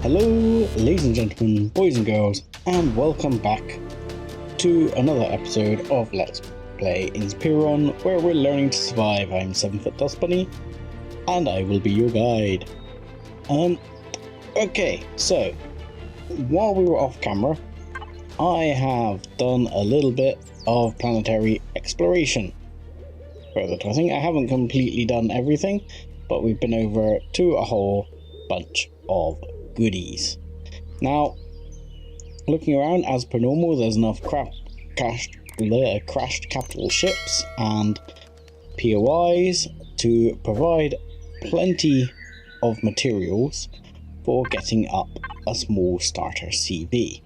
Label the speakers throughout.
Speaker 1: Hello, ladies and gentlemen, boys and girls, and welcome back to another episode of Let's Play Empyrion, where we're learning to survive. I'm 7-foot Dust Bunny, and I will be your guide. Okay, so, while we were off camera, I have done a little bit of planetary exploration. Further to, I think I haven't completely done everything, but we've been over to a whole bunch of goodies. Now, looking around, as per normal, there's enough crashed capital ships and POIs to provide plenty of materials for getting up a small starter CV.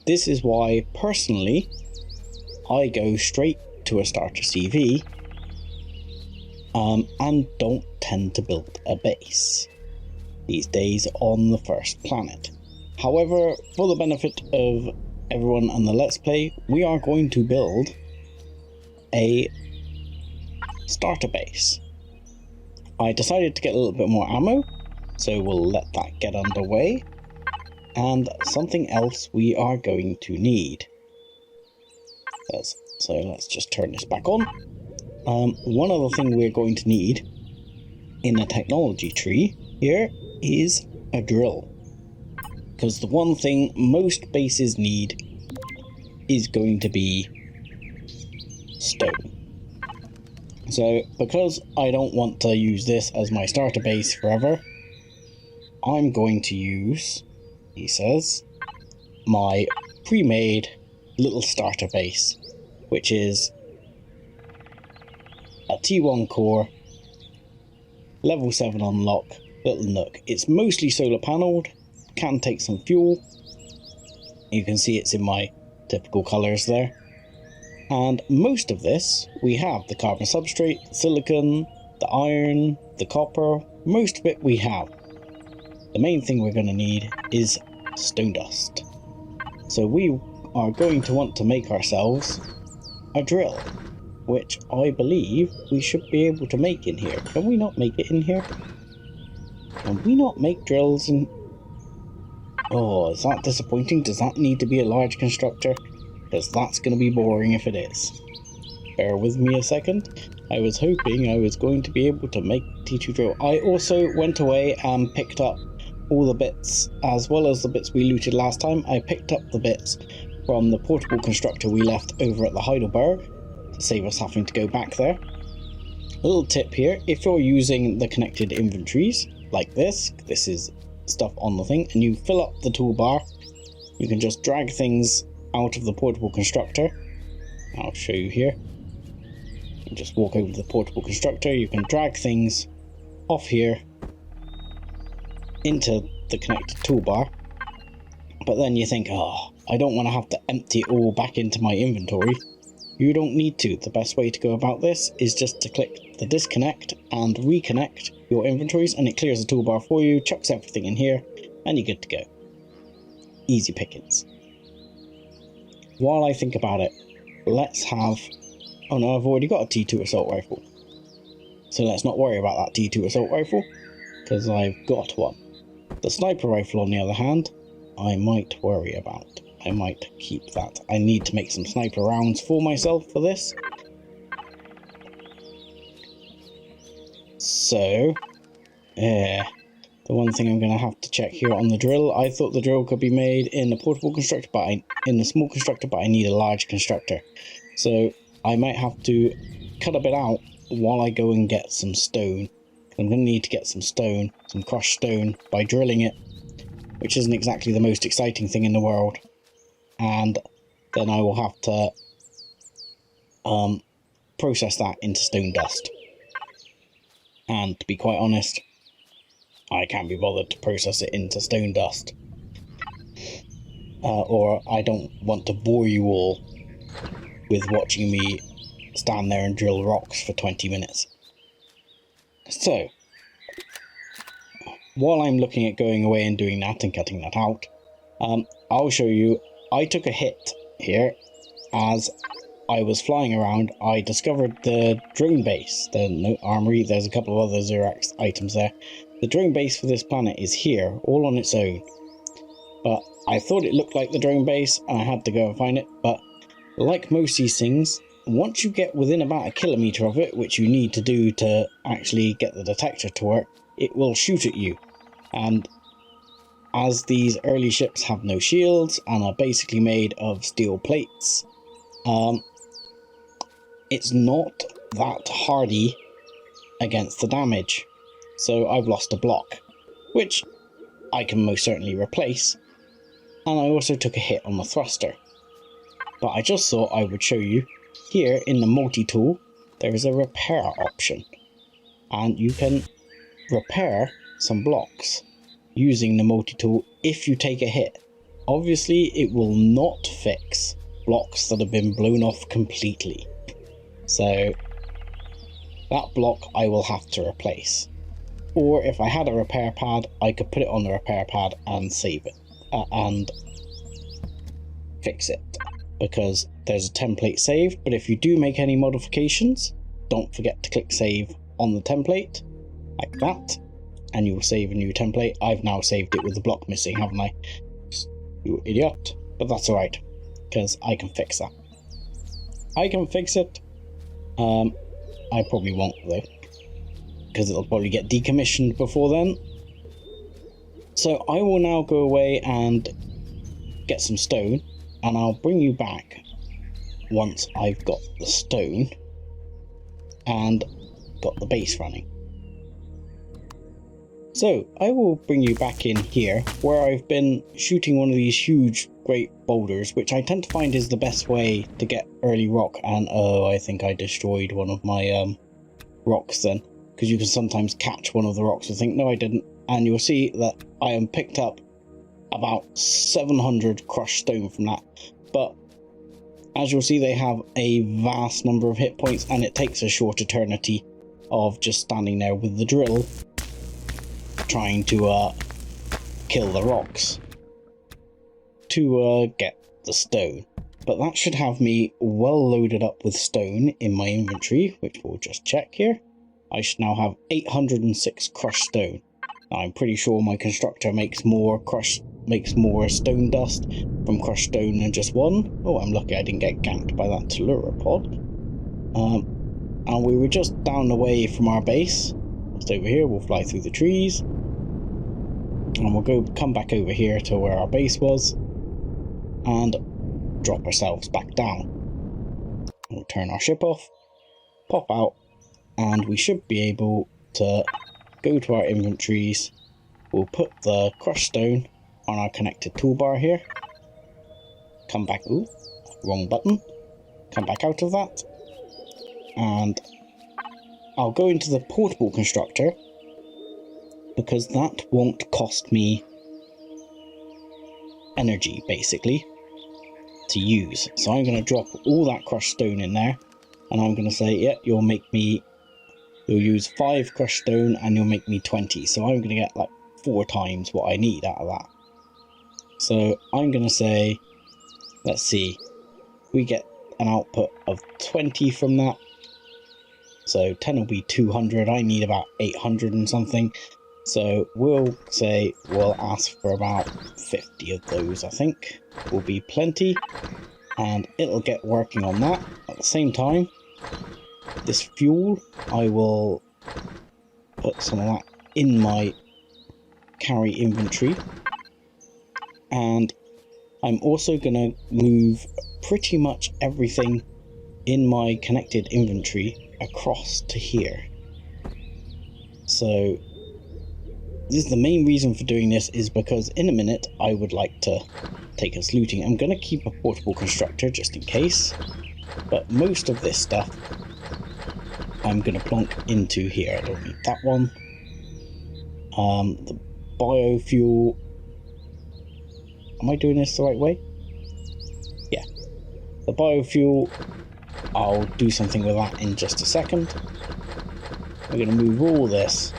Speaker 1: This is why, personally, I go straight to a starter CV and don't tend to build a base these days on the first planet. However, for the benefit of everyone and the Let's Play, we are going to build a starter base. I decided to get a little bit more ammo, so we'll let that get underway. And something else we are going to need. So let's just turn this back on. One other thing we're going to need in the technology tree here is a drill. Because the one thing most bases need is going to be stone. So because I don't want to use this as my starter base forever, I'm going to use, he says, my pre-made little starter base, which is a T1 core, level 7 unlock, little nook. It's mostly solar panelled, can take some fuel. You can see it's in my typical colours there. And most of this, we have the carbon substrate, the silicon, the iron, the copper, most of it we have. The main thing we're going to need is stone dust. So we are going to want to make ourselves a drill, which I believe we should be able to make in here. Can we not make it in here? Can we not make drills in... Oh, is that disappointing? Does that need to be a large constructor? Because that's going to be boring if it is. Bear with me a second. I was hoping I was going to be able to make T2 drill. I also went away and picked up all the bits, as well as the bits we looted last time. I picked up the bits from the portable constructor we left over at the Heidelberg, to save us having to go back there. A little tip here, if you're using the connected inventories, like this is stuff on the thing, and you fill up the toolbar, you can just drag things out of the portable constructor. I'll show you here. You just walk over to the portable constructor, you can drag things off here into the connected toolbar, but then you think, oh, I don't want to have to empty it all back into my inventory. You don't need to. The best way to go about this is just to click the disconnect and reconnect your inventories, and it clears the toolbar for you, chucks everything in here, and you're good to go. Easy pickings. While I think about it, let's have... Oh no, I've already got a T2 assault rifle. So let's not worry about that T2 assault rifle, because I've got one. The sniper rifle, on the other hand, I might worry about. I might keep that. I need to make some sniper rounds for myself for this. So, the one thing I'm going to have to check here on the drill, I thought the drill could be made in a portable constructor, in the small constructor, but I need a large constructor. So I might have to cut a bit out while I go and get some stone. I'm going to need to get some stone, some crushed stone, by drilling it, which isn't exactly the most exciting thing in the world. And then I will have to process that into stone dust. And to be quite honest, I can't be bothered to process it into stone dust. Or I don't want to bore you all with watching me stand there and drill rocks for 20 minutes. So, while I'm looking at going away and doing that and cutting that out, I'll show you. I took a hit here as I was flying around. I discovered the drone base, the note armory. There's a couple of other Zirax items there, The drone base for this planet is here, all on its own. But I thought it looked like the drone base, and I had to go and find it. But like most of these things, once you get within about a kilometre of it, which you need to do to actually get the detector to work, it will shoot at you. And as these early ships have no shields and are basically made of steel plates, it's not that hardy against the damage. So I've lost a block, which I can most certainly replace. And I also took a hit on the thruster. But I just thought I would show you, here in the multi-tool, there is a repair option. And you can repair some blocks using the multi-tool if you take a hit. Obviously, it will not fix blocks that have been blown off completely. So that block I will have to replace. Or if I had a repair pad, I could put it on the repair pad and save it. And fix it, because there's a template saved. But if you do make any modifications, don't forget to click save on the template like that, and you will save a new template. I've now saved it with the block missing, haven't I? You idiot. But that's alright, because I can fix that. I can fix it. I probably won't though, because it'll probably get decommissioned before then. So I will now go away and get some stone, and I'll bring you back once I've got the stone and got the base running. So I will bring you back in here where I've been shooting one of these huge great boulders, which I tend to find is the best way to get early rock. And oh, I think I destroyed one of my rocks then, because you can sometimes catch one of the rocks and think, no I didn't, and you'll see that I am picked up about 700 crushed stone from that. But as you'll see, they have a vast number of hit points, and it takes a short eternity of just standing there with the drill trying to kill the rocks to get the stone. But that should have me well loaded up with stone in my inventory, which we'll just check here. I should now have 806 crushed stone. Now, I'm pretty sure my constructor makes more stone dust from crushed stone than just one. Oh, I'm lucky I didn't get ganked by that Telluropod. And we were just down the way from our base. Just over here, we'll fly through the trees. And we'll come back over here to where our base was. And drop ourselves back down. We'll turn our ship off, pop out, and we should be able to go to our inventories. We'll put the crushed stone on our connected toolbar here. Come back, ooh, wrong button. Come back out of that. And I'll go into the portable constructor, because that won't cost me energy, basically, to use. So I'm going to drop all that crushed stone in there, and I'm going to say, yeah, you'll use 5 crushed stone and you'll make me 20. So I'm going to get like 4 times what I need out of that. So I'm going to say, let's see, we get an output of 20 from that. So 10 will be 200. I need about 800 and something. So we'll say we'll ask for about 50 of those, I think. Will be plenty. And it'll get working on that. At the same time, this fuel, I will put some of that in my carry inventory. And I'm also going to move pretty much everything in my connected inventory across to here. So this is the main reason for doing this, is because in a minute I would like to take us looting. I'm going to keep a portable constructor just in case, but most of this stuff I'm going to plonk into here. I don't need that one. The biofuel, am I doing this the right way? Yeah. The biofuel, I'll do something with that in just a second. We're going to move all this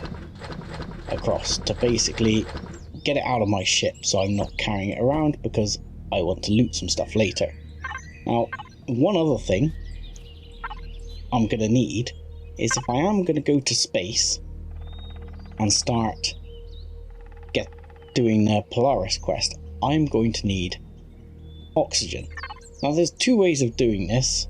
Speaker 1: across to basically get it out of my ship, so I'm not carrying it around, because I want to loot some stuff later. Now, one other thing I'm going to need is, if I am going to go to space and start doing the Polaris quest, I'm going to need oxygen. Now there's two ways of doing this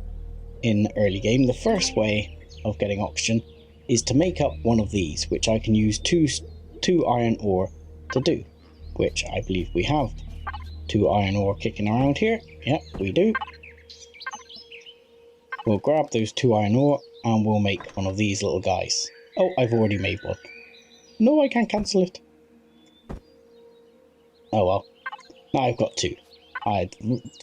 Speaker 1: in early game. The first way of getting oxygen is to make up one of these, which I can use two iron ore to do, which I believe we have 2 iron ore kicking around here. Yep, we do. We'll grab those 2 iron ore and we'll make one of these little guys. Oh, I've already made one. No, I can't cancel it. Oh well. Now I've got 2. I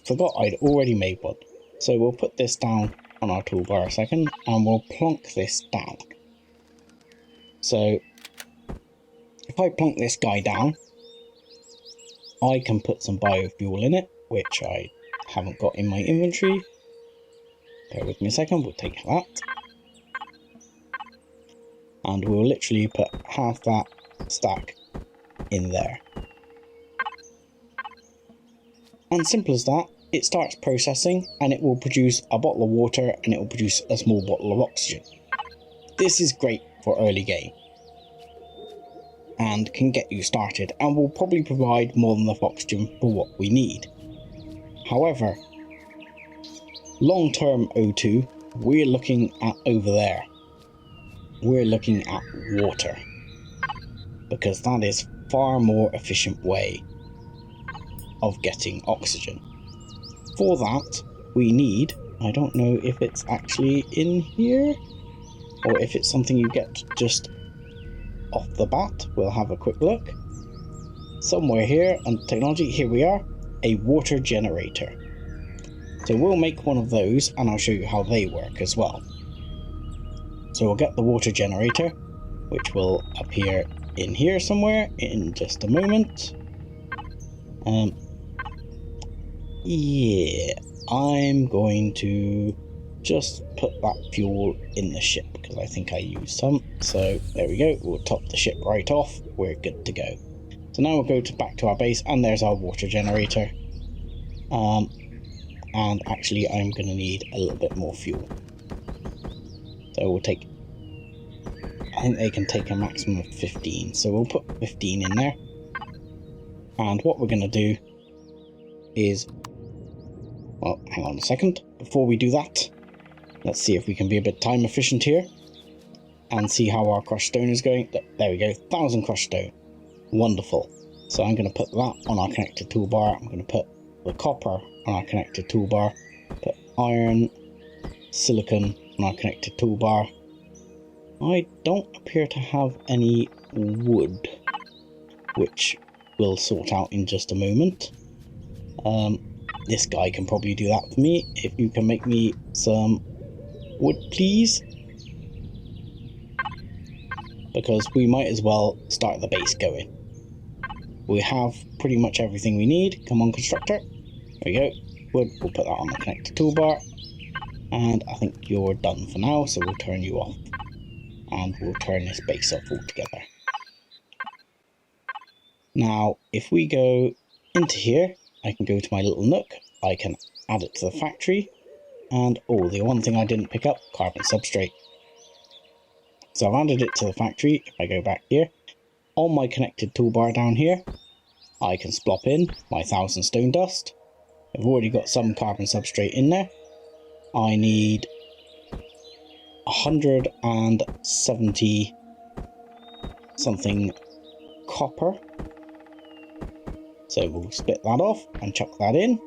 Speaker 1: forgot I'd already made one. So we'll put this down on our toolbar a second and we'll plonk this down. So if I plonk this guy down, I can put some biofuel in it, which I haven't got in my inventory. Bear with me a second, we'll take that. And we'll literally put half that stack in there. And simple as that, it starts processing and it will produce a bottle of water and it will produce a small bottle of oxygen. This is great for early game and can get you started and will probably provide more than enough oxygen for what we need. However, long-term O2, we're looking at over there. We're looking at water, because that is far more efficient way of getting oxygen. For that, we need, I don't know if it's actually in here, or if it's something you get just off the bat. We'll have a quick look. Somewhere here on technology, here we are, a water generator. So we'll make one of those and I'll show you how they work as well. So we'll get the water generator, which will appear in here somewhere in just a moment. Yeah, I'm going to just put that fuel in the ship because I think I used some. So there we go, we'll top the ship right off, we're good to go. So now we'll go back to our base and there's our water generator. And actually I'm going to need a little bit more fuel. So we'll take, I think they can take a maximum of 15, so we'll put 15 in there. And what we're going to do is, well, hang on a second, before we do that, let's see if we can be a bit time efficient here and see how our crushed stone is going. There we go, 1000 crushed stone, wonderful. So I'm going to put that on our connected toolbar. I'm going to put the copper on our connected toolbar, put iron, silicon on our connected toolbar. I don't appear to have any wood, which we'll sort out in just a moment. This guy can probably do that for me. If you can make me some wood, please. Because we might as well start the base going. We have pretty much everything we need. Come on, constructor. There we go. Wood, we'll put that on the connected toolbar. And I think you're done for now, so we'll turn you off. And we'll turn this base off altogether. Now, if we go into here, I can go to my little nook. I can add it to the factory. And, oh, the one thing I didn't pick up, carbon substrate. So I've added it to the factory. If I go back here, on my connected toolbar down here, I can splop in my 1000 stone dust. I've already got some carbon substrate in there. I need 170 something copper. So we'll split that off and chuck that in.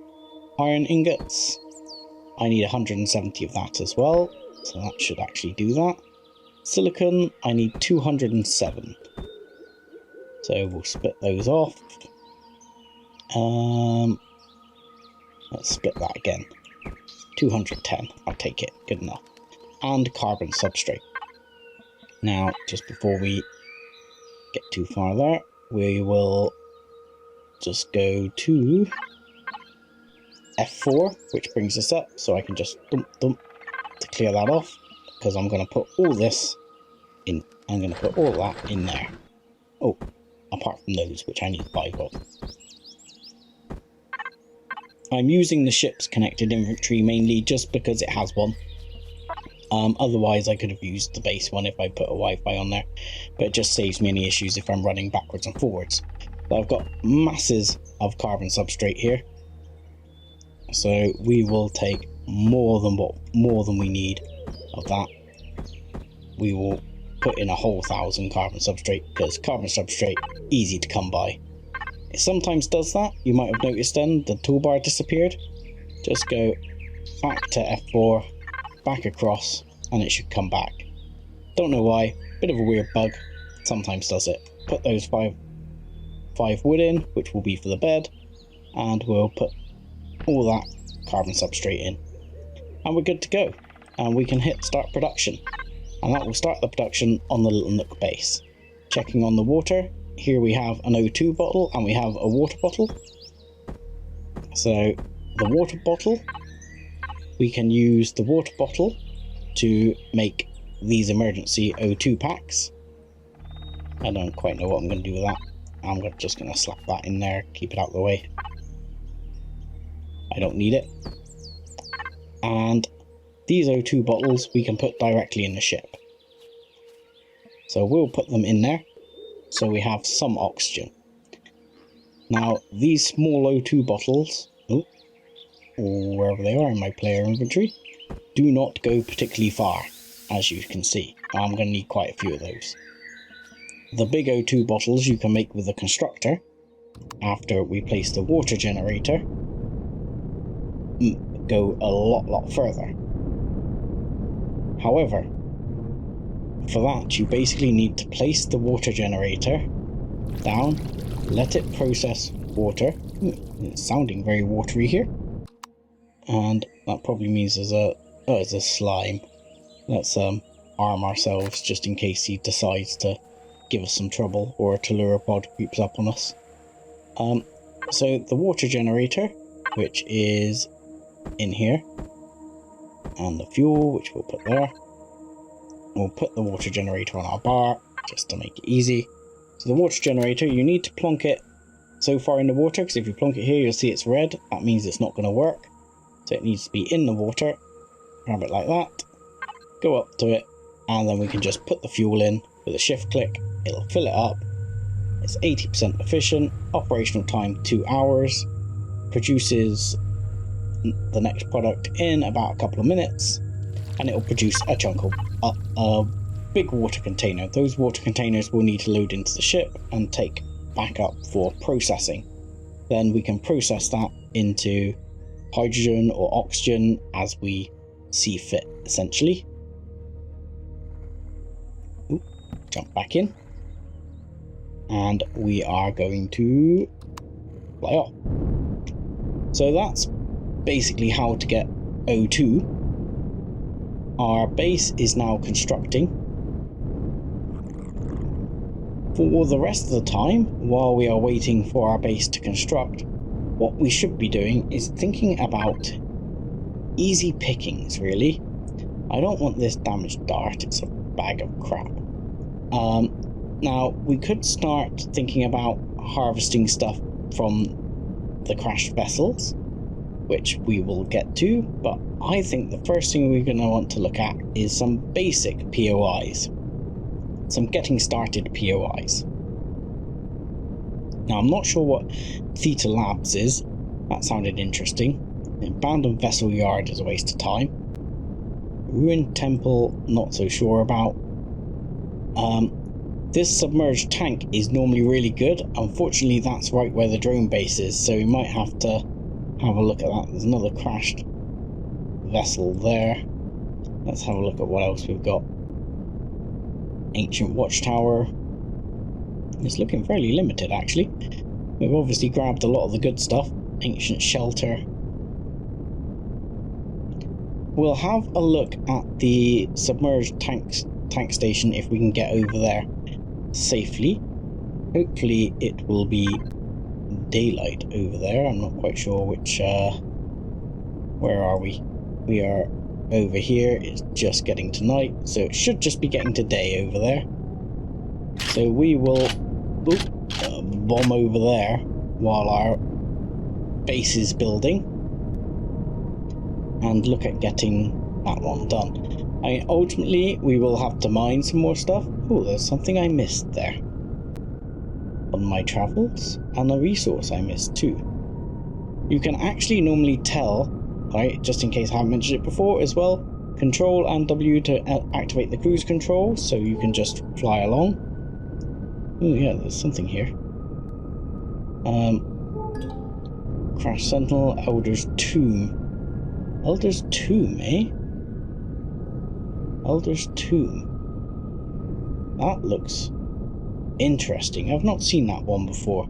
Speaker 1: Iron ingots. I need 170 of that as well. So that should actually do that. Silicon, I need 207. So we'll split those off. Let's split that again. 210, I'll take it, good enough. And carbon substrate. Now, just before we get too far there, we will just go to F4, which brings us up, so I can just dump to clear that off, because I'm going to put all this in. I'm going to put all that in there. Oh, apart from those, which I need 5 of. I'm using the ship's connected inventory mainly just because it has one. Otherwise, I could have used the base one if I put a Wi-Fi on there, but it just saves me any issues if I'm running backwards and forwards. So I've got masses of carbon substrate here, so we will take more than we need of that. We will put in a whole 1,000 carbon substrate, because carbon substrate easy to come by. It sometimes does that. You might have noticed then the toolbar disappeared. Just go back to F4, back across, and it should come back. Don't know why, bit of a weird bug, sometimes does it. Put those five wood in, which will be for the bed, and we'll put all that carbon substrate in. And we're good to go. And we can hit start production. And that will start the production on the Little Nook base. Checking on the water, here we have an O2 bottle and we have a water bottle. So the water bottle, we can use the water bottle to make these emergency O2 packs. I don't quite know what I'm going to do with that. I'm just going to slap that in there, keep it out of the way. I don't need it. And these O2 bottles we can put directly in the ship. So we'll put them in there, so we have some oxygen. Now these small O2 bottles, or wherever they are in my player inventory, do not go particularly far, as you can see. I'm going to need quite a few of those. The big O2 bottles you can make with the constructor, after we place the water generator, go a lot further. However, for that you basically need to place the water generator down, let it process water. It's sounding very watery here. And that probably means there's a slime. Let's arm ourselves just in case he decides to give us some trouble, or a Telluropod creeps up on us. So the water generator, which is in here, and the fuel, which we'll put there. We'll put the water generator on our bar, just to make it easy. So the water generator, you need to plonk it so far in the water, because if you plonk it here, you'll see it's red. That means it's not going to work. So it needs to be in the water. Grab it like that. Go up to it, and then we can just put the fuel in with a shift click. It'll fill it up. It's 80% efficient. Operational time 2 hours. Produces the next product in about a couple of minutes, and it will produce a chunk of a big water container. Those water containers will need to load into the ship and take back up for processing. Then we can process that into hydrogen or oxygen as we see fit, essentially. Jump back in, and we are going to fly off. So that's basically how to get O2. Our base is now constructing. For the rest of the time, while we are waiting for our base to construct, what we should be doing is thinking about easy pickings, really. I don't want this damaged dart, it's a bag of crap. Now, we could start thinking about harvesting stuff from the crashed vessels, which we will get to, but I think the first thing we're going to want to look at is some basic POIs. Some getting started POIs. Now, I'm not sure what Theta Labs is. That sounded interesting. Abandoned Vessel Yard is a waste of time. Ruined Temple, not so sure about. This submerged tank is normally really good. Unfortunately, that's right where the drone base is, so we might have to have a look at that. There's another crashed vessel there. Let's have a look at what else we've got. Ancient Watchtower. It's looking fairly limited, actually. We've obviously grabbed a lot of the good stuff. Ancient Shelter. We'll have a look at the submerged tank station if we can get over there safely. Hopefully it will be daylight over there. I'm not quite sure which where are we? We are over here. It's just getting to night, so it should just be getting to day over there. So we will bomb over there while our base is building and look at getting that one done. I mean, ultimately, we will have to mine some more stuff. Oh, there's something I missed there. On my travels, and a resource I missed too. You can actually normally tell, right, just in case I haven't mentioned it before as well, Control and W to activate the cruise control, so you can just fly along. Oh yeah, there's something here. Crash Sentinel, Elder's Tomb. Elder's Tomb, eh? Elder's Tomb. That looks interesting. I've not seen that one before.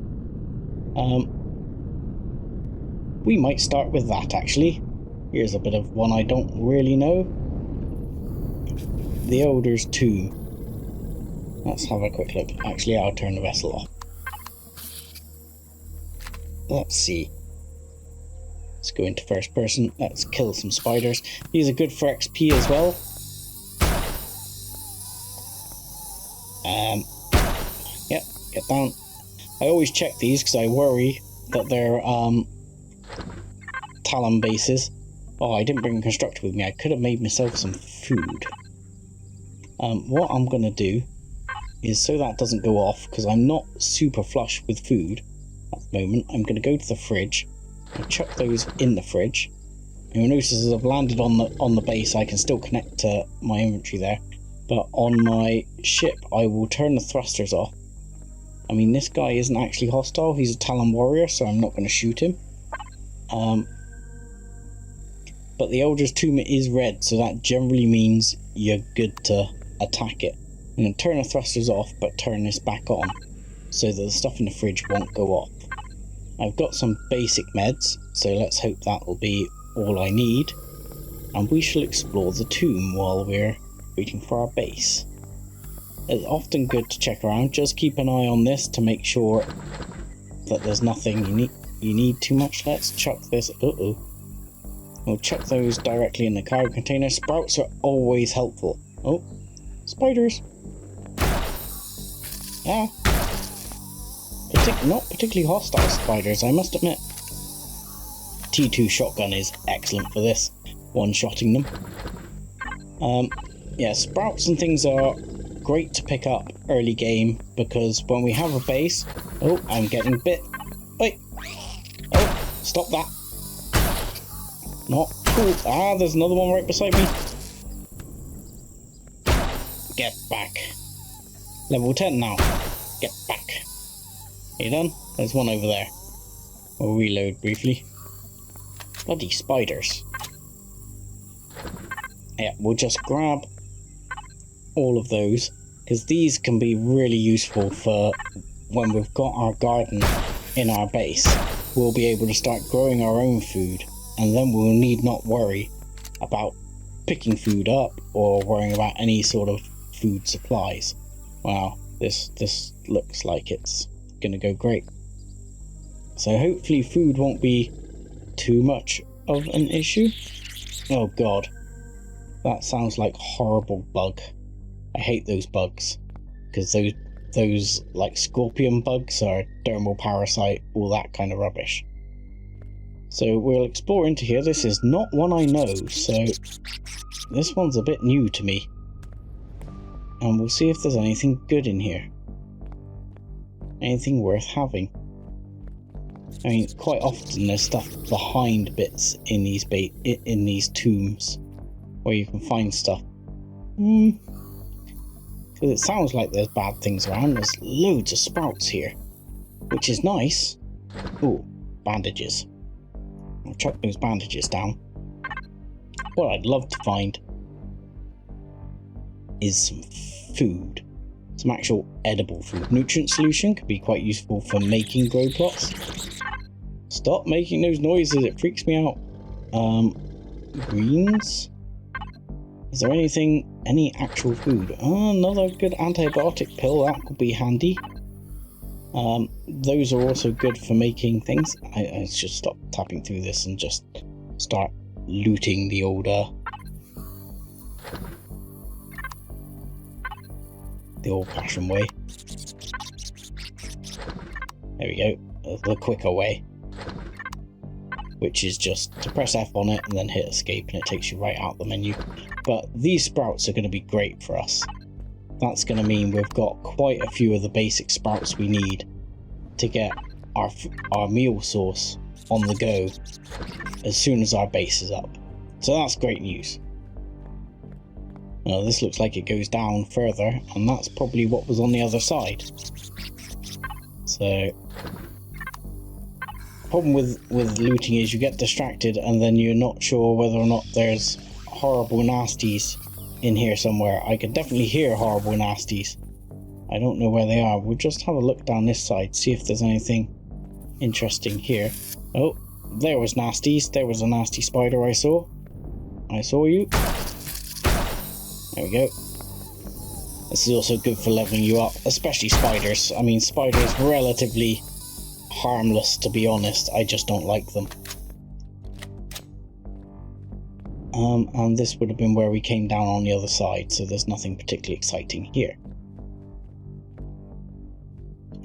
Speaker 1: We might start with that, actually. Here's a bit of one I don't really know. The Elder's Tomb. Let's have a quick look. Actually, I'll turn the vessel off. Let's see. Let's go into first person. Let's kill some spiders. These are good for XP as well. Yep, get down. I always check these because I worry that they're Talon bases. Oh, I didn't bring a constructor with me. I could have made myself some food. What I'm going to do is, so that doesn't go off, because I'm not super flush with food at the moment, I'm going to go to the fridge and chuck those in the fridge. And you'll notice as I've landed on the base, I can still connect to my inventory there. But on my ship, I will turn the thrusters off. I mean, this guy isn't actually hostile. He's a Talon warrior, so I'm not going to shoot him. But the Elder's Tomb is red, so that generally means you're good to attack it. I'm going to turn the thrusters off, but turn this back on, so that the stuff in the fridge won't go off. I've got some basic meds, so let's hope that will be all I need. And we shall explore the tomb while we're waiting for our base. It's often good to check around. Just keep an eye on this to make sure that there's nothing you need too much. Let's chuck this. We'll chuck those directly in the cargo container. Sprouts are always helpful. Oh, spiders. Ah. Not particularly hostile spiders, I must admit. T2 shotgun is excellent for this, one-shotting them. Yeah, sprouts and things are great to pick up early game, because when we have a base... Oh, I'm getting bit. Wait. Oh, stop that. Not cool. Ah, there's another one right beside me. Get back. Level 10 now. Get back. Are you done? There's one over there. We'll reload briefly. Bloody spiders. Yeah, we'll just grab all of those, because these can be really useful for when we've got our garden in our base. We'll be able to start growing our own food, and then we'll need not worry about picking food up or worrying about any sort of food supplies. Wow, this looks like it's gonna go great. So hopefully food won't be too much of an issue. Oh god, that sounds like a horrible bug. I hate those bugs, because those like scorpion bugs are dermal parasite, all that kind of rubbish. So we'll explore into here. This is not one I know, so this one's a bit new to me. And we'll see if there's anything good in here. Anything worth having. I mean, quite often there's stuff behind bits in these tombs where you can find stuff. Because it sounds like there's bad things around. There's loads of sprouts here, which is nice. Oh, bandages. I'll chuck those bandages down. What I'd love to find is some food. Some actual edible food. Nutrient solution could be quite useful for making grow plots. Stop making those noises, it freaks me out. Greens? Is there any actual food? Oh, another good antibiotic pill, that could be handy. Those are also good for making things. I should stop tapping through this and just start looting the old-fashioned way. There we go, the quicker way. which is just to press F on it and then hit escape and it takes you right out the menu. But these sprouts are going to be great for us. That's going to mean we've got quite a few of the basic sprouts we need to get our meal source on the go as soon as our base is up. So that's great news. Now this looks like it goes down further, and that's probably what was on the other side. So problem with looting is you get distracted and then you're not sure whether or not there's horrible nasties in here somewhere. I can definitely hear horrible nasties. I don't know where they are. We'll just have a look down this side, see if there's anything interesting here. Oh, there was nasties. There was a nasty spider I saw. I saw you. There we go. This is also good for leveling you up, especially spiders. I mean, spiders relatively harmless, to be honest. I just don't like them. And this would have been where we came down on the other side, so there's nothing particularly exciting here.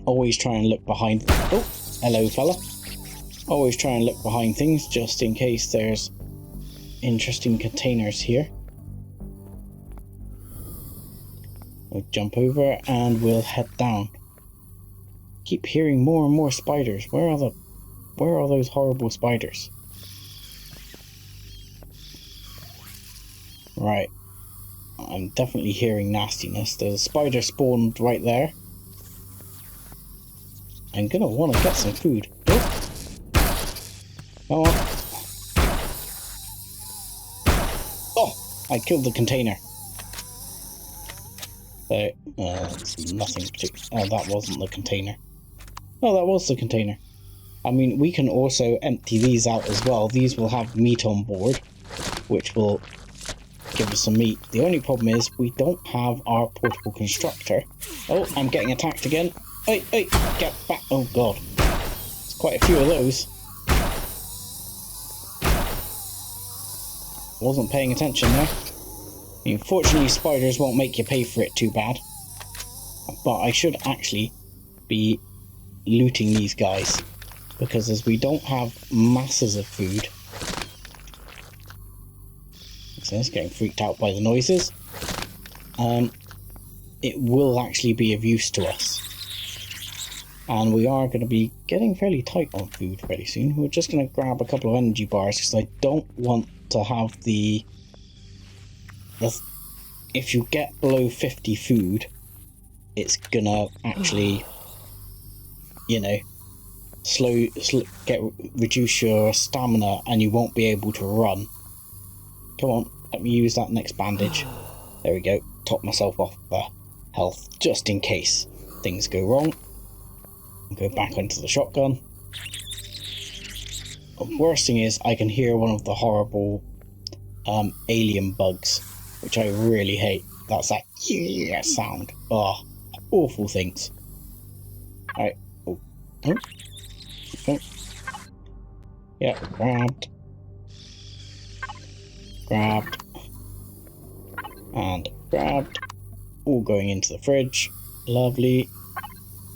Speaker 1: Always try and look behind... Oh, hello fella. Always try and look behind things, just in case there's interesting containers here. We'll jump over and we'll head down. Keep hearing more and more spiders. Where are those horrible spiders? Right. I'm definitely hearing nastiness. There's a spider spawned right there. I'm gonna want to get some food. Oh. Come on. Oh! I killed the container. So, nothing particular. Oh, that wasn't the container. Oh, that was the container. I mean, we can also empty these out as well. These will have meat on board, which will give us some meat. The only problem is we don't have our portable constructor. Oh, I'm getting attacked again. Hey, hey, get back. Oh, God. There's quite a few of those. Wasn't paying attention there. Unfortunately, spiders won't make you pay for it too bad. But I should actually be looting these guys, because as we don't have masses of food... So it's getting freaked out by the noises. It will actually be of use to us. And we are going to be getting fairly tight on food very soon. We're just going to grab a couple of energy bars, because I don't want to have the... If you get below 50 food, it's gonna actually, you know, reduce your stamina, and you won't be able to run. Come on, let me use that next bandage. There we go. Top myself off the health, just in case things go wrong. Go back onto the shotgun. The worst thing is I can hear one of the horrible alien bugs, which I really hate. That's that yeah sound. Oh, awful things. Alright. Oh. Oh. Oh. Yeah, grabbed. Grabbed. And grabbed. All going into the fridge. Lovely.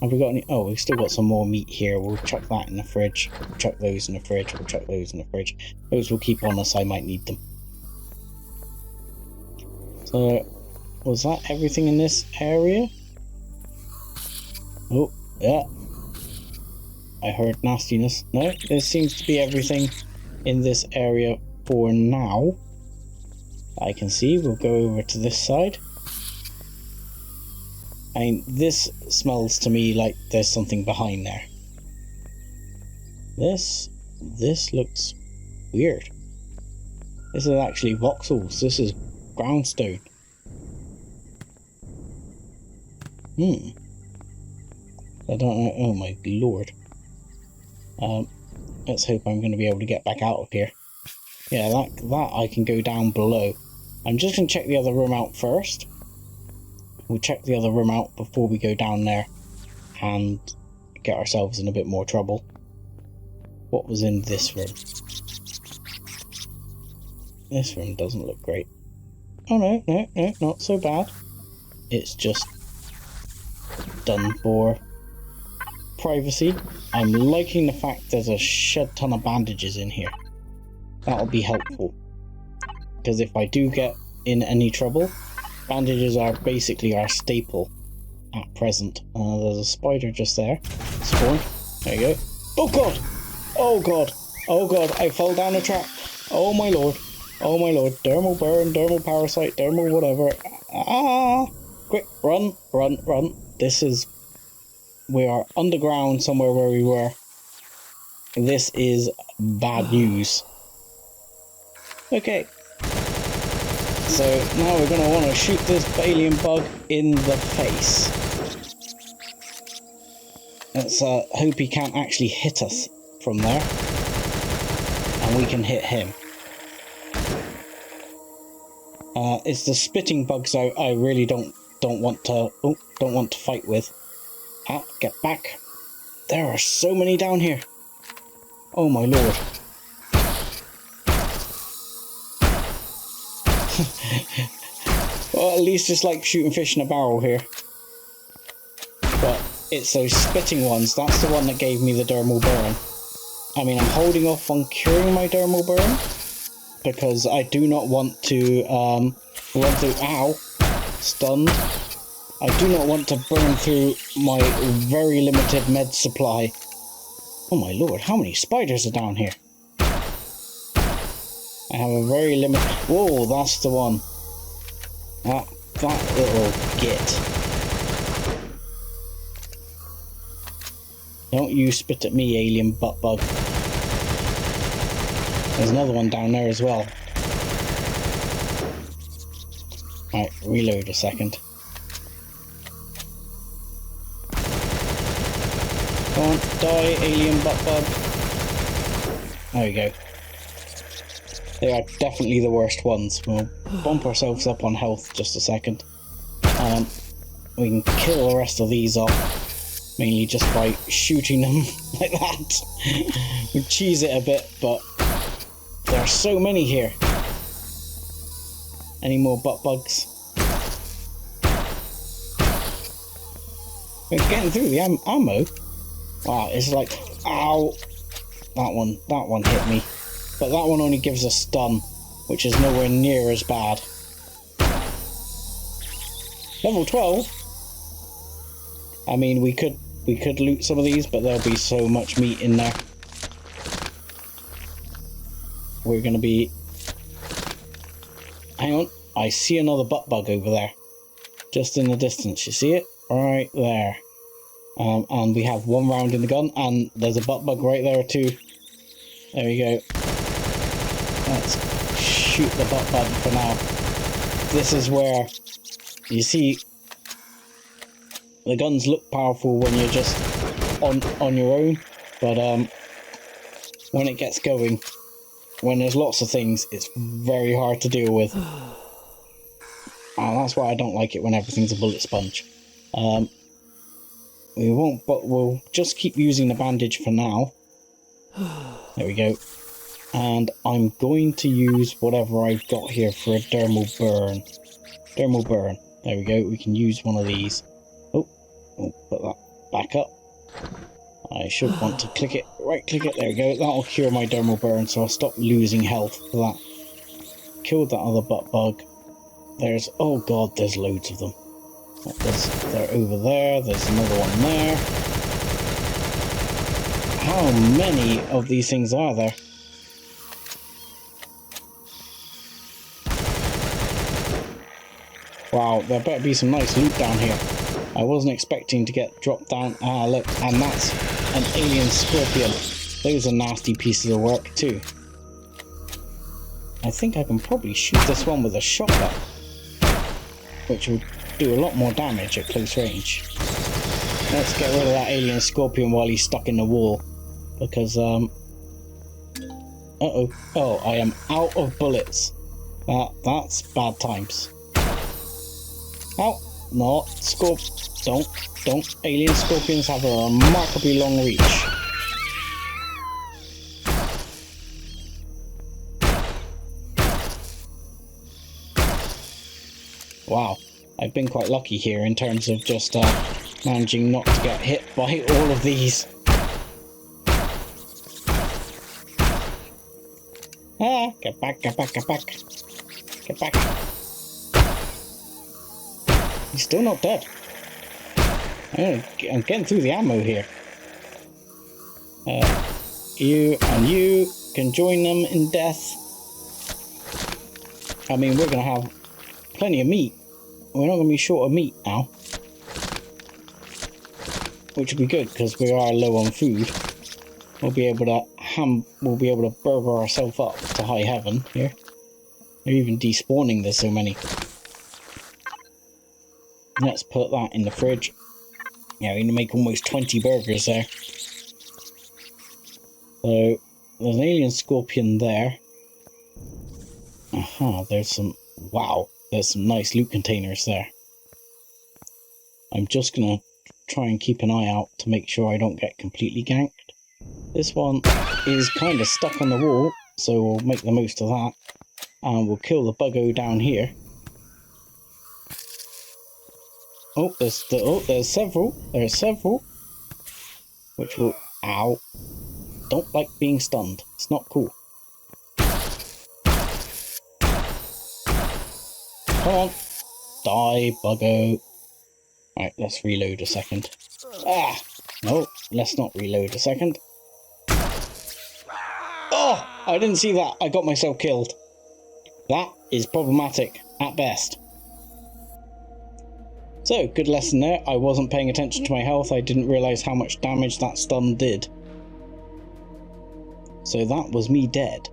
Speaker 1: Have we got any? Oh, we've still got some more meat here. We'll chuck that in the fridge. We'll chuck those in the fridge. We'll chuck those in the fridge. Those will keep on us. I might need them. So, was that everything in this area? Oh, yeah. I heard nastiness. No, there seems to be everything in this area for now. I can see. We'll go over to this side. I mean, this smells to me like there's something behind there. This looks weird. This is actually voxels. This is groundstone. I don't know. Oh my lord. Let's hope I'm going to be able to get back out of here. Yeah, that I can go down below. I'm just going to check the other room out first. We'll check the other room out before we go down there and get ourselves in a bit more trouble. What was in this room? This room doesn't look great. Oh no, not so bad. It's just done for privacy. I'm liking the fact there's a shed ton of bandages in here. That'll be helpful. Because if I do get in any trouble, bandages are basically our staple at present. There's a spider just there. Spawned. There you go. Oh god! Oh god! Oh god, I fell down a trap. Oh my lord. Oh my lord. Dermal burn, dermal parasite, dermal whatever. Ah! Quick, run, run, run. This is... We are underground somewhere where we were. This is bad news. Okay. So now we're going to want to shoot this alien bug in the face. Let's hope he can't actually hit us from there. And we can hit him. It's the spitting bugs I really don't want to fight with. Ah, get back. There are so many down here. Oh my lord. Well, at least it's like shooting fish in a barrel here. But it's those spitting ones. That's the one that gave me the dermal burn. I mean, I'm holding off on curing my dermal burn because I do not want to run through... Ow! Stunned. I do not want to burn through my very limited med supply. Oh my lord, how many spiders are down here? I have a very limited... Whoa, that's the one. That little git. Don't you spit at me, alien butt bug. There's another one down there as well. Right, reload a second. Come on, die, alien butt bug. There we go. They are definitely the worst ones. We'll bump ourselves up on health just a second. We can kill the rest of these off, mainly just by shooting them like that. We cheese it a bit, but there are so many here. Any more butt bugs? We're getting through the ammo. Wow, it's like, ow! That one hit me. But that one only gives a stun, which is nowhere near as bad. Level 12? I mean, we could loot some of these, but there'll be so much meat in there. We're going to be... Hang on, I see another butt bug over there. Just in the distance, you see it? Right there. And we have one round in the gun, and there's a butt bug right there too. There we go. Let's shoot the butt bug for now. This is where, you see, the guns look powerful when you're just on your own, but when it gets going, when there's lots of things, it's very hard to deal with. And that's why I don't like it when everything's a bullet sponge. We won't, but we'll just keep using the bandage for now. There we go. And I'm going to use whatever I've got here for a dermal burn. Dermal burn. There we go. We can use one of these. Oh, put that back up. I should want to click it. Right click it. There we go. That'll cure my dermal burn, so I'll stop losing health for that. Killed that other butt bug. There's... Oh god, there's loads of them. They're over there. There's another one there. How many of these things are there? Wow, there better be some nice loot down here. I wasn't expecting to get dropped down. Ah, look, and that's an alien scorpion. Those are nasty pieces of work too. I think I can probably shoot this one with a shotgun, which will do a lot more damage at close range. Let's get rid of that alien scorpion while he's stuck in the wall, because oh, I am out of bullets. That's bad times. Ow, not don't. Alien scorpions have a remarkably long reach. Wow, I've been quite lucky here in terms of just managing not to get hit by all of these. Ah, get back, get back, get back. Get back. He's still not dead. I'm getting through the ammo here. You and you can join them in death. I mean, we're going to have plenty of meat. We're not going to be short of meat now. Which will be good, because we are low on food. We'll be able to burger ourselves up to high heaven here. They're even despawning, there's so many. Let's put that in the fridge. Yeah, we're going to make almost 20 burgers there. So, there's an alien scorpion there. Aha, there's some nice loot containers there. I'm just going to try and keep an eye out to make sure I don't get completely ganked. This one is kind of stuck on the wall, so we'll make the most of that. And we'll kill the buggo down here. Oh, there's several. There's several. Which will... Ow. Don't like being stunned. It's not cool. Come on. Die, buggo. Right, let's reload a second. Ah! No, let's not reload a second. Oh! I didn't see that. I got myself killed. That is problematic, at best. So, good lesson there. I wasn't paying attention to my health. I didn't realise how much damage that stun did. So that was me dead.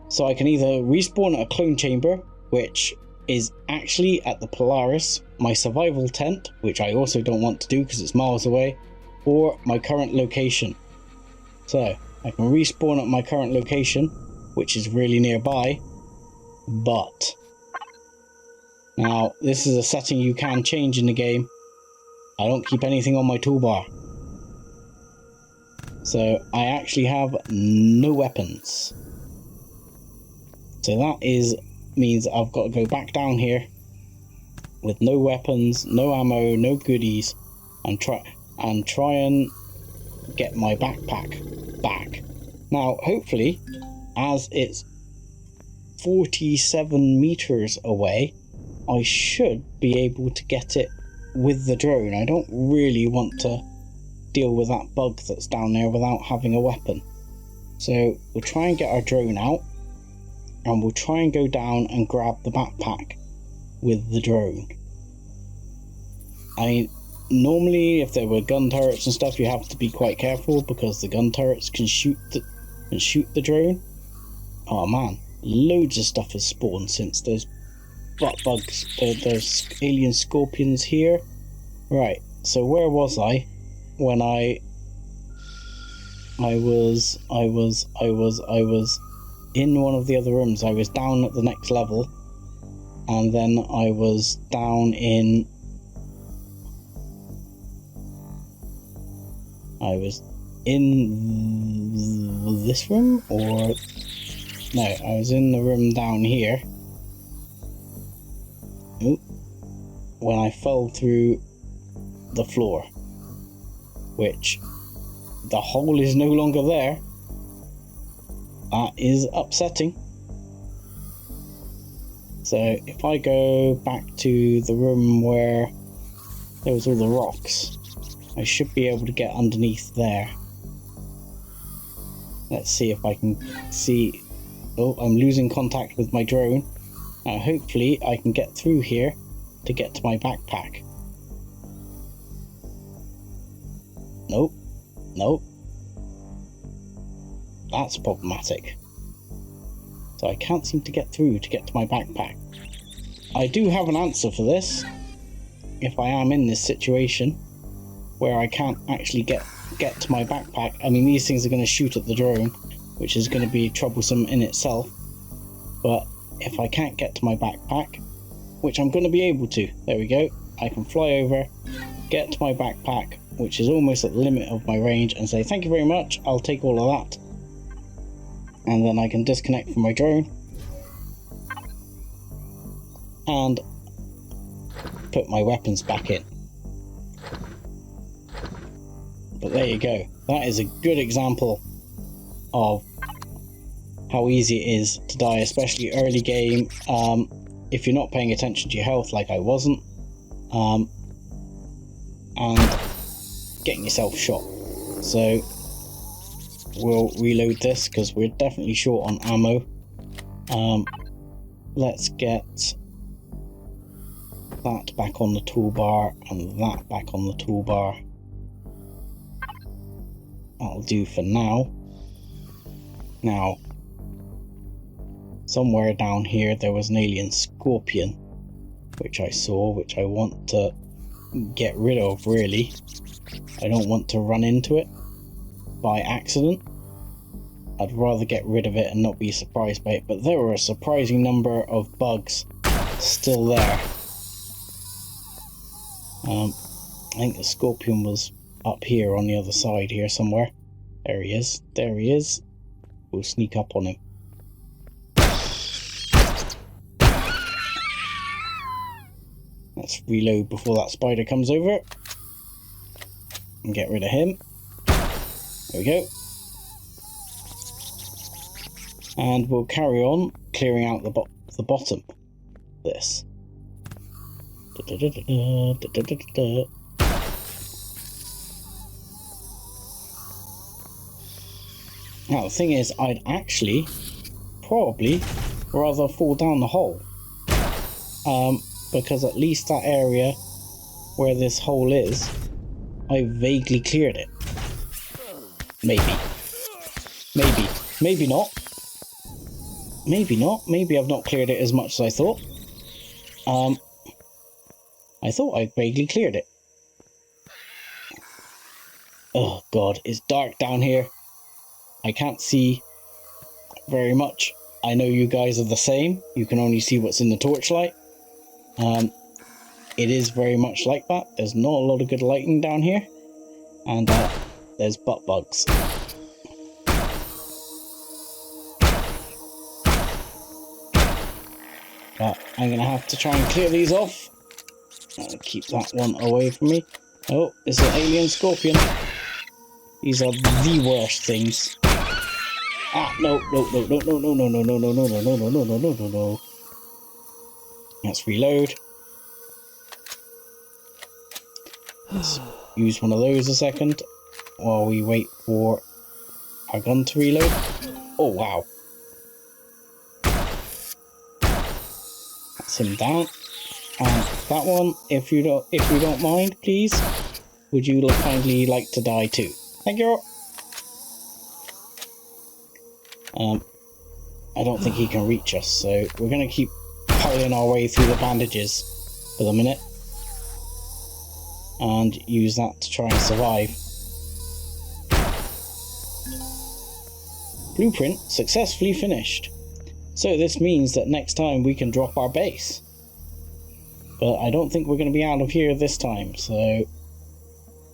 Speaker 1: So I can either respawn at a clone chamber, which is actually at the Polaris, my survival tent, which I also don't want to do because it's miles away, or my current location. So, I can respawn at my current location, which is really nearby, but... Now, this is a setting you can change in the game. I don't keep anything on my toolbar. So, I actually have no weapons. So that means I've got to go back down here with no weapons, no ammo, no goodies, and try and get my backpack back. Now, hopefully, as it's 47 meters away, I should be able to get it with the drone. I don't really want to deal with that bug that's down there without having a weapon. So we'll try and get our drone out, and we'll try and go down and grab the backpack with the drone. I mean, normally if there were gun turrets and stuff, you have to be quite careful because the gun turrets can shoot the drone. Oh man, loads of stuff has spawned since. There's butt bugs, there's alien scorpions here. Right, so where was I when I was in one of the other rooms? I was down at the next level, and then I was down in... I was in this room, or... No, I was in the room down here. Ooh. When I fell through the floor, which the hole is no longer there. That is upsetting. So if I go back to the room where there was all the rocks, I should be able to get underneath there. Let's see if I can see. Oh, I'm losing contact with my drone. Now hopefully I can get through here to get to my backpack. Nope. Nope. That's problematic. So I can't seem to get through to get to my backpack. I do have an answer for this. If I am in this situation where I can't actually get to my backpack. I mean, these things are going to shoot at the drone, which is going to be troublesome in itself. But if I can't get to my backpack, which I'm going to be able to, there we go, I can fly over, get to my backpack, which is almost at the limit of my range, and say thank you very much, I'll take all of that. And then I can disconnect from my drone and put my weapons back in. But there you go. That is a good example of how easy it is to die, especially early game, if you're not paying attention to your health like I wasn't, and getting yourself shot. So we'll reload this because we're definitely short on ammo. Let's get that back on the toolbar and that back on the toolbar. That'll do for now. Now, somewhere down here there was an alien scorpion, which I saw, which I want to get rid of, really. I don't want to run into it by accident. I'd rather get rid of it and not be surprised by it, but there were a surprising number of bugs still there. I think the scorpion was up here on the other side here somewhere. There he is. There he is. We'll sneak up on him. Let's reload before that spider comes over. And get rid of him. There we go. And we'll carry on clearing out the bottom of this. Now the thing is, I'd actually probably rather fall down the hole, because at least that area where this hole is, I vaguely cleared it. Maybe not. Maybe I've not cleared it as much as I thought. I thought I vaguely cleared it. Oh god, it's dark down here. I can't see very much. I know you guys are the same. You can only see what's in the torchlight. It is very much like that. There's not a lot of good lighting down here. And there's butt bugs. But I'm going to have to try and clear these off. I'll keep that one away from me. Oh, it's an alien scorpion. These are the worst things. Ah, no. Let's reload. Let's use one of those a second while we wait for our gun to reload. Oh wow. That's him down. And that one, if you don't mind, please, would you kindly like to die too? Thank you. I don't think he can reach us, so we're going to keep piling our way through the bandages for the minute and use that to try and survive. Blueprint successfully finished. So this means that next time we can drop our base. But I don't think we're going to be out of here this time, so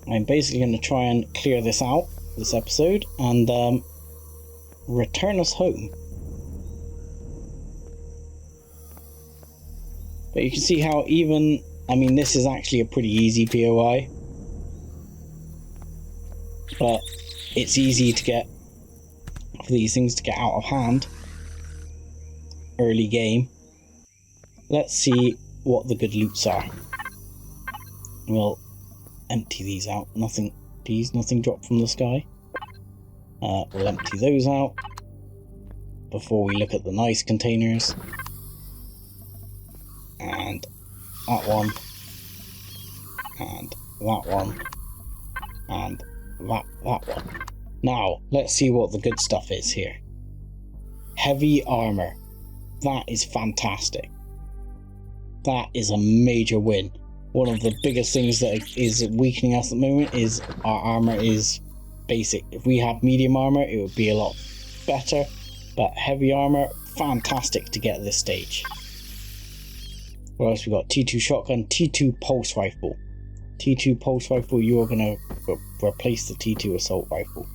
Speaker 1: I'm basically going to try and clear this out, this episode, and return us home. But you can see how even, I mean, this is actually a pretty easy POI, but it's easy to get, for these things to get out of hand early game. Let's see what the good loots are. We'll empty these out. Nothing, please, nothing dropped from the sky. We'll empty those out before we look at the nice containers. And that one. And that one. And that one. Now, let's see what the good stuff is here. Heavy armor. That is fantastic. That is a major win. One of the biggest things that is weakening us at the moment is our armor is basic. If we had medium armor, it would be a lot better. But heavy armor, fantastic to get at this stage. What else we got? T2 shotgun, T2 pulse rifle. T2 pulse rifle, you are going to replace the T2 assault rifle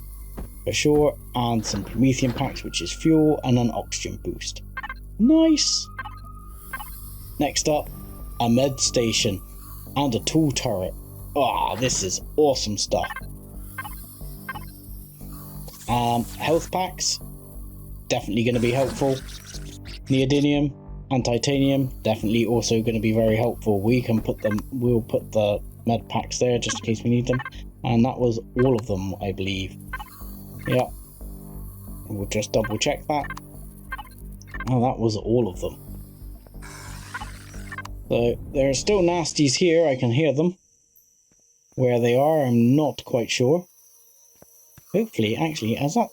Speaker 1: for sure. And some Promethean packs, which is fuel and an oxygen boost. Nice. Next up, a med station and a tool turret. Ah, this is awesome stuff. Health packs, definitely going to be helpful. Neodymium and titanium, definitely also going to be very helpful. We'll put the med packs there just in case we need them. And that was all of them, I believe. Yeah. We'll just double check that. Oh, that was all of them. So there are still nasties here, I can hear them. Where they are, I'm not quite sure. Hopefully, actually, has that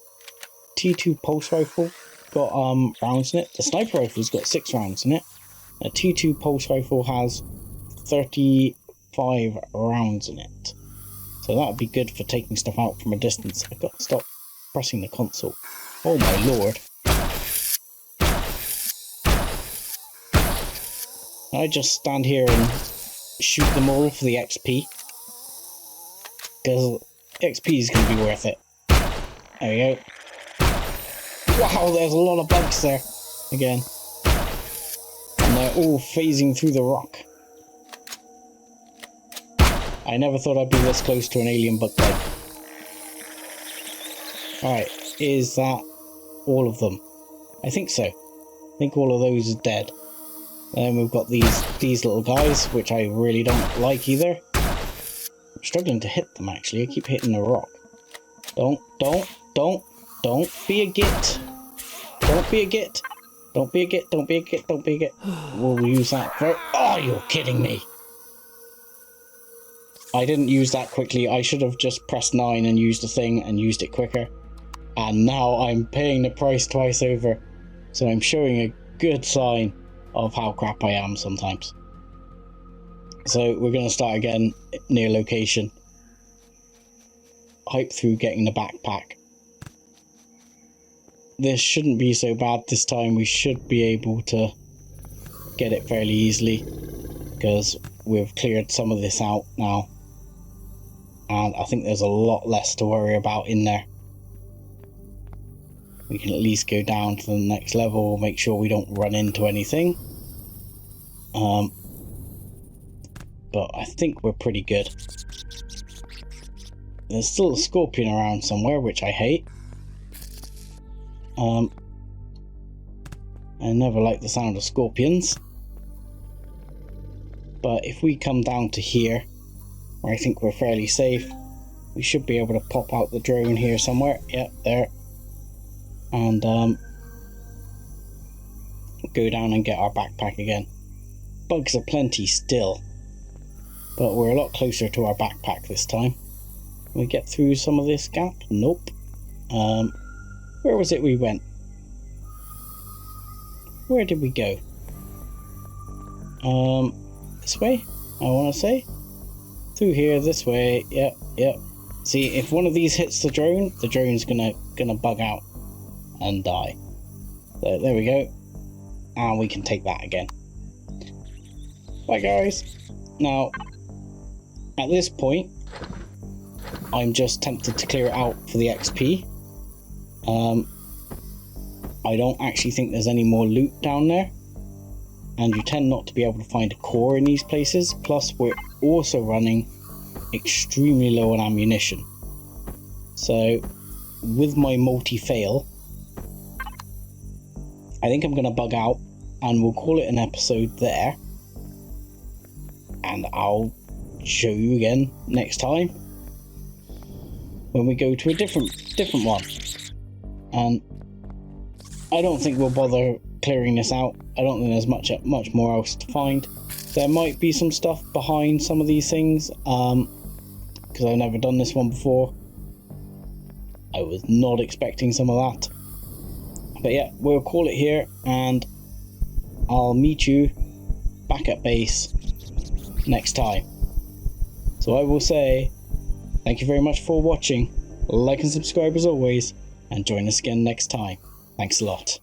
Speaker 1: T2 pulse rifle got rounds in it? The sniper rifle's got 6 rounds in it. A T2 pulse rifle has 35 rounds in it. So that would be good for taking stuff out from a distance. I've got to stop pressing the console. Oh my lord. I just stand here and shoot them all for the XP. Because XP is going to be worth it. There we go. Wow, there's a lot of bugs there. Again. And they're all phasing through the rock. I never thought I'd be this close to an alien bug bite. Alright, is that all of them? I think so. I think all of those are dead. Then we've got these little guys, which I really don't like either. I'm struggling to hit them actually. I keep hitting the rock. Don't be a git. Don't be a git. Don't be a git. Don't be a git. Don't be a git. We'll use that for... Oh, you're kidding me. I didn't use that quickly. I should have just pressed 9 and used the thing and used it quicker. And now I'm paying the price twice over. So I'm showing a good sign of how crap I am sometimes. So we're going to start again near location. Hype through getting the backpack. This shouldn't be so bad this time. We should be able to get it fairly easily. Because we've cleared some of this out now. And I think there's a lot less to worry about in there. We can at least go down to the next level, make sure we don't run into anything. But I think we're pretty good. There's still a scorpion around somewhere, which I hate. I never like the sound of scorpions. But if we come down to here, where I think we're fairly safe, we should be able to pop out the drone here somewhere. Yep, there. And go down and get our backpack again. Bugs are plenty still, but we're a lot closer to our backpack this time. Can we get through some of this gap? Nope. Where was it we went? Where did we go? This way, I want to say. Through here, this way. Yep. See, if one of these hits the drone's gonna bug out and die. So there we go. And we can take that again. Bye guys. Now, at this point, I'm just tempted to clear it out for the XP. I don't actually think there's any more loot down there. And you tend not to be able to find a core in these places. Plus, we're also running extremely low on ammunition. So, with my multi-fail, I think I'm going to bug out and we'll call it an episode there. And I'll show you again next time when we go to a different one. And I don't think we'll bother clearing this out. I don't think there's much more else to find. There might be some stuff behind some of these things, because I've never done this one before. I was not expecting some of that. But yeah, we'll call it here, and I'll meet you back at base next time. So I will say, thank you very much for watching. Like and subscribe as always, and join us again next time. Thanks a lot.